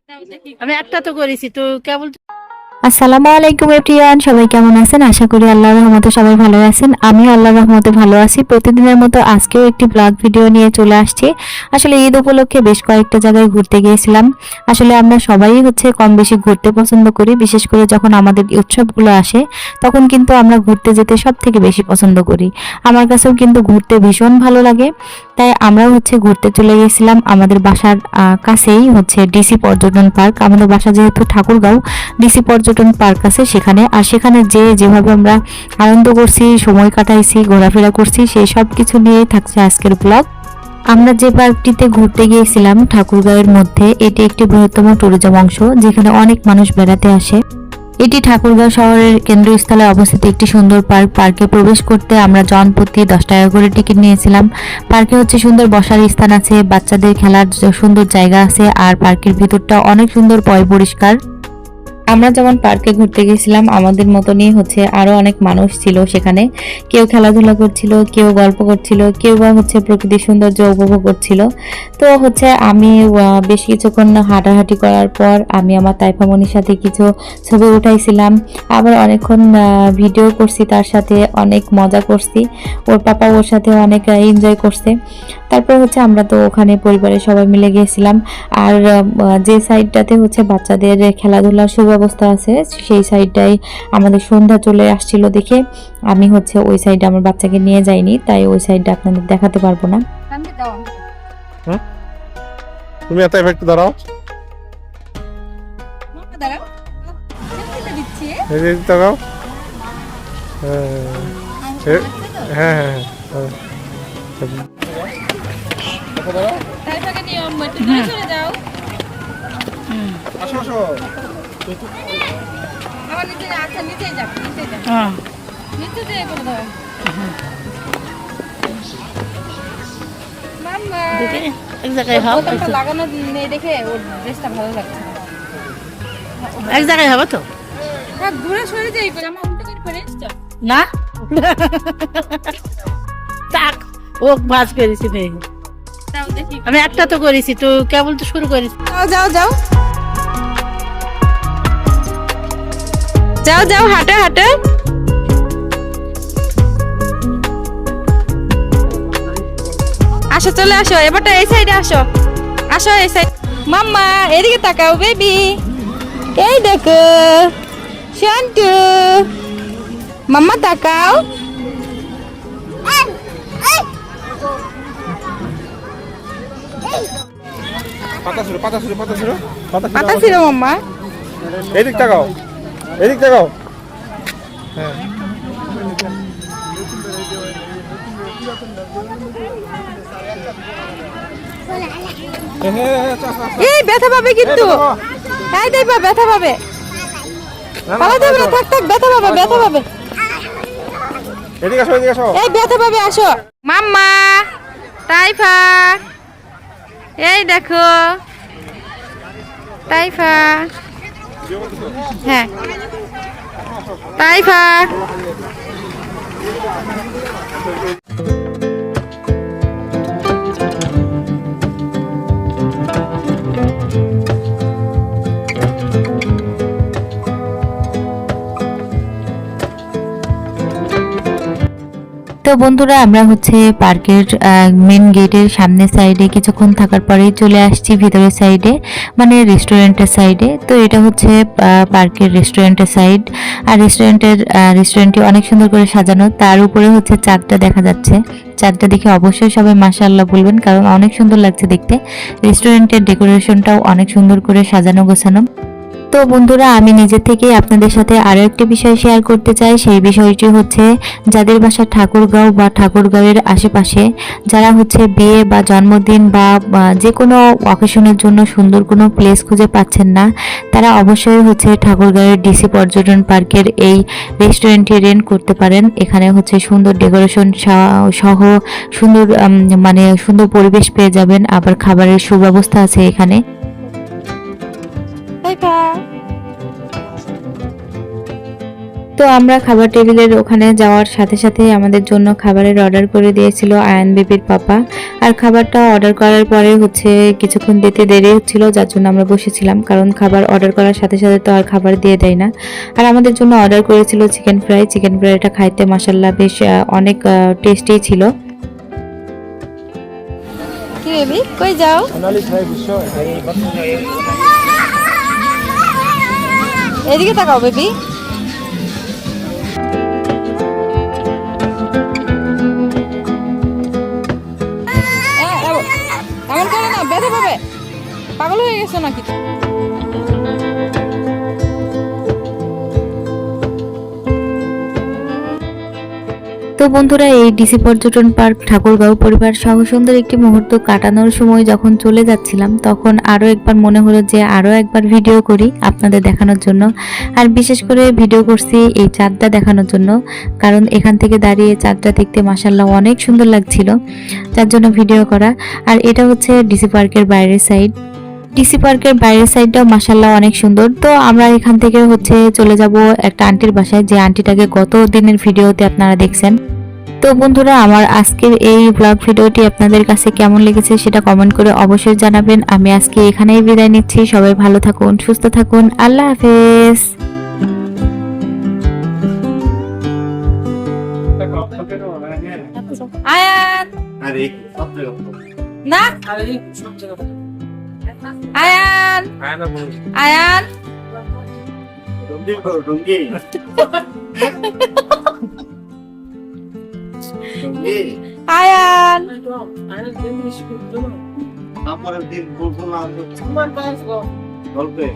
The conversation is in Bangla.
আমি একটা তো করেছি তো কেবল। আসসালামু আলাইকুম এভরিওয়ান, সবাই কেমন আছেন? আশা করি আল্লাহর রহমতে সবাই ভালো আছেন। আমি আল্লাহর রহমতে ভালো আছি। প্রতিদিনের মতো আজকেও একটি ব্লগ ভিডিও নিয়ে চলে আসছি। আসলে ঈদ উপলক্ষে বেশ কয়েকটা জায়গায় ঘুরতে গিয়েছিলাম। আসলে আমরা সবাই কম বেশি ঘুরতে পছন্দ করি, বিশেষ করে যখন আমাদের উৎসবগুলো আসে তখন কিন্তু আমরা ঘুরতে যেতে সব থেকে বেশি পছন্দ করি। আমার কাছেও কিন্তু ঘুরতে ভীষণ ভালো লাগে। তাই আমরাও ঘুরতে চলে গেছিলাম আমাদের বাসার কাছেই ডিসি পর্যটন পার্ক। আমাদের বাসা যেহেতু ঠাকুরগাঁও, ডিসি পর্যটন পার্ক আছে সেখানে। আর সেখানে যেভাবে আমরা আনন্দ করছি, সময় কাটাইছি, ঘোরাফেরা করছি, সেই সব কিছু নিয়েই থাকছে আজকের ব্লগ। আমরা যে পার্কটিতে ঘুরতে গিয়েছিলাম ঠাকুরগাঁওয়ের মধ্যে, এটি একটি বৃহত্তম ট্যুরিজম অংশ যেখানে অনেক মানুষ বেড়াতে আসে। এটি ঠাকুরগাঁও শহরের কেন্দ্রস্থলে অবস্থিত একটি সুন্দর পার্ক। পার্কে প্রবেশ করতে আমরা জনপ্রতি 10 টাকা করে টিকিট নিয়েছিলাম। পার্কে সুন্দর বসার স্থান আছে, বাচ্চাদের খেলার সুন্দর জায়গা আছে, আর পার্কের ভিতরটা অনেক সুন্দর, পরিষ্কার। আমরা যেমন পার্কে ঘুরতে গেছিলাম, আমাদের মতনই আরো অনেক মানুষ ছিল সেখানে। কেউ খেলাধুলা করছিল, কেউ গল্প করছিল, কেউ বা প্রকৃতির সৌন্দর্য উপভোগ করছিল। তো আমি বেশ কিছুক্ষণ হাঁটাহাঁটি করার পর আমি আমার তাইফামনির সাথে কিছু ছবি উঠাইছিলাম, আবার অনেকক্ষণ ভিডিও করছি, তার সাথে অনেক মজা করছি। ওর পাপা ওর সাথে অনেক এনজয় করছে। তারপর আমরা তো ওখানে পরিবারের সবাই মিলে গিয়েছিলাম। আর যে সাইডটাতে বাচ্চাদের খেলাধুলার সুব্যবস্থা আছে, সেই সাইডটাই আমাদের সন্ধ্যা চলে আসছিল দেখে আমি ওই সাইডে আমার বাচ্চাকে নিয়ে যাইনি, তাই ওই সাইডটা আপনাদের দেখাতে পারবো না। তুমি এত এফেক্ট দাঁড়াও, দাঁড়াও। হ্যাঁ হ্যাঁ হ্যাঁ হ্যাঁ। আসো আসো। এক জায়গায় হবে লাগানো নেই দেখে ওর ড্রেসটা ভালো লাগছে। এক জায়গায় হবে তো দূরে সরে যাই, জামা উল্টো করে পরে এসছো না। তাক ও ভাজ করেছি নেই, তাও দেখি। আমি একটা তো করেছি তো কেবল তো শুরু করেছি। যাও যাও যাও যাও যাও, হাঁটো হাঁটো। আসো, চলে আসো, এবারটা এই সাইডে আসো। আসো এই সাইড। মাম্মা এদিকে তাকাও বেবি, এই দেখো শান্তু। মাম্মা তাকাও। পাতা ছিল পাতা ছিল পাতা ছিল পাতা ছিল মাম্মা। এদিক তাকাও, এদিক তাকাও। হ্যাঁ এই ব্যথা পাবে কিন্তু, এই দেখবা ব্যথা পাবে। পালা যাবে না, থাক থাক, ব্যথা পাবে, ব্যথা পাবে। এদিকে আসো, এদিকে আসো। এই ব্যথা পাবে, আসো। মাম্মা তাইফা, এই দেখো তাইফা। হ্যাঁ তাইফা। তো বন্ধুরা, আমরা পার্কের মেন গেটের সামনের সাইডে কিছুক্ষণ থাকার পরেই চলে আসছি ভিতরের সাইডে, মানে রেস্টুরেন্টের সাইডে। তো এটা পার্কের রেস্টুরেন্টের সাইড। আর রেস্টুরেন্টটি অনেক সুন্দর করে সাজানো, তার উপরে চাঁদটা দেখা যাচ্ছে। চাঁদটা দেখে অবশ্যই সবাই মাশাআল্লাহ বলবেন, কারণ অনেক সুন্দর লাগছে দেখতে। রেস্টুরেন্টের ডেকোরেশনটাও অনেক সুন্দর করে সাজানো গোছানো। তো বন্ধুরা, আমি নিজে থেকে আপনাদের সাথে আরো একটি বিষয় শেয়ার করতে চাই। সেই বিষয়টি যাদের বাসা ঠাকুরগাঁও বা ঠাকুরগাঁওয়ের আশেপাশে, যারা বিয়ে বা জন্মদিন বা যে কোনো অকেশনের জন্য সুন্দর কোনো প্লেস খুঁজে পাচ্ছেন না, তারা অবশ্যই ঠাকুরগাঁওয়ের ডিসি পর্যটন পার্কের এই রেস্টুরেন্টটি রেন্ট করতে পারেন। এখানে সুন্দর ডেকোরেশন সহ সুন্দর মানে সুন্দর পরিবেশ পেয়ে যাবেন, আবার খাবারের সুব্যবস্থা আছে এখানে। তো আমরা খাবার টেবিলের ওখানে যাওয়ার সাথে সাথে আমাদের জন্য খাবারের অর্ডার করে দিয়েছিল আয়ান বেবির পাপা। আর খাবারটা অর্ডার করার পরে হচ্ছে কিছুক্ষণ দিতে দেরি হচ্ছিল, যার জন্য আমরা বসেছিলাম, কারণ খাবার অর্ডার করার সাথে সাথে তো আর খাবার দিয়ে দেয় না। আর আমাদের জন্য অর্ডার করেছিল চিকেন ফ্রাই। চিকেন ফ্রাইটা খাইতে মাশাআল্লাহ বেশ অনেক টেস্টি ছিল। কি বেবি কই যাও? সোনালি ফ্রাই বিশ্ব এদিকে তাকাও বেবি। এমন করে না, ব্যথা পাবে। পাগল হয়ে গেছো নাকি? তো বন্ধুরা, এই ডিসি পর্যটন পার্ক ঠাকুরগাঁও পরিবার সহ সুন্দর একটি মুহূর্ত কাটানোর সময় যখন চলে যাচ্ছিলাম, তখন আরও একবার মনে হলো যে আরও একবার ভিডিও করি আপনাদের দেখানোর জন্য। আর বিশেষ করে ভিডিও করছি এই চাঁদটা দেখানোর জন্য, কারণ এখান থেকে দাঁড়িয়ে চাঁদটা দেখতে মাশাআল্লাহ অনেক সুন্দর লাগছিল, যার জন্য ভিডিও করা। আর এটা হচ্ছে ডিসি পার্কের বাইরের সাইড। ডিসি পার্কের বাইরের সাইডটাও মাশাআল্লাহ অনেক সুন্দর। তো আমরা এখান থেকে হচ্ছে চলে যাব একটা আন্টির বাসায়, যে আন্টিটাকে গত দিনের ভিডিওতে আপনারা দেখছেন। তো বন্ধুরা, আমার আজকের এই ব্লগ ভিডিওটি আপনাদের কাছে কেমন লেগেছে সেটা কমেন্ট করে অবশ্যই জানাবেন। আমি আজকে এখানেই বিদায় নিচ্ছি। সবাই ভালো থাকুন, সুস্থ থাকুন, আল্লাহ হাফেজ। আয়ান না, আয়ান আয়ান আয়ান আমার দিন বলবো না গল্পে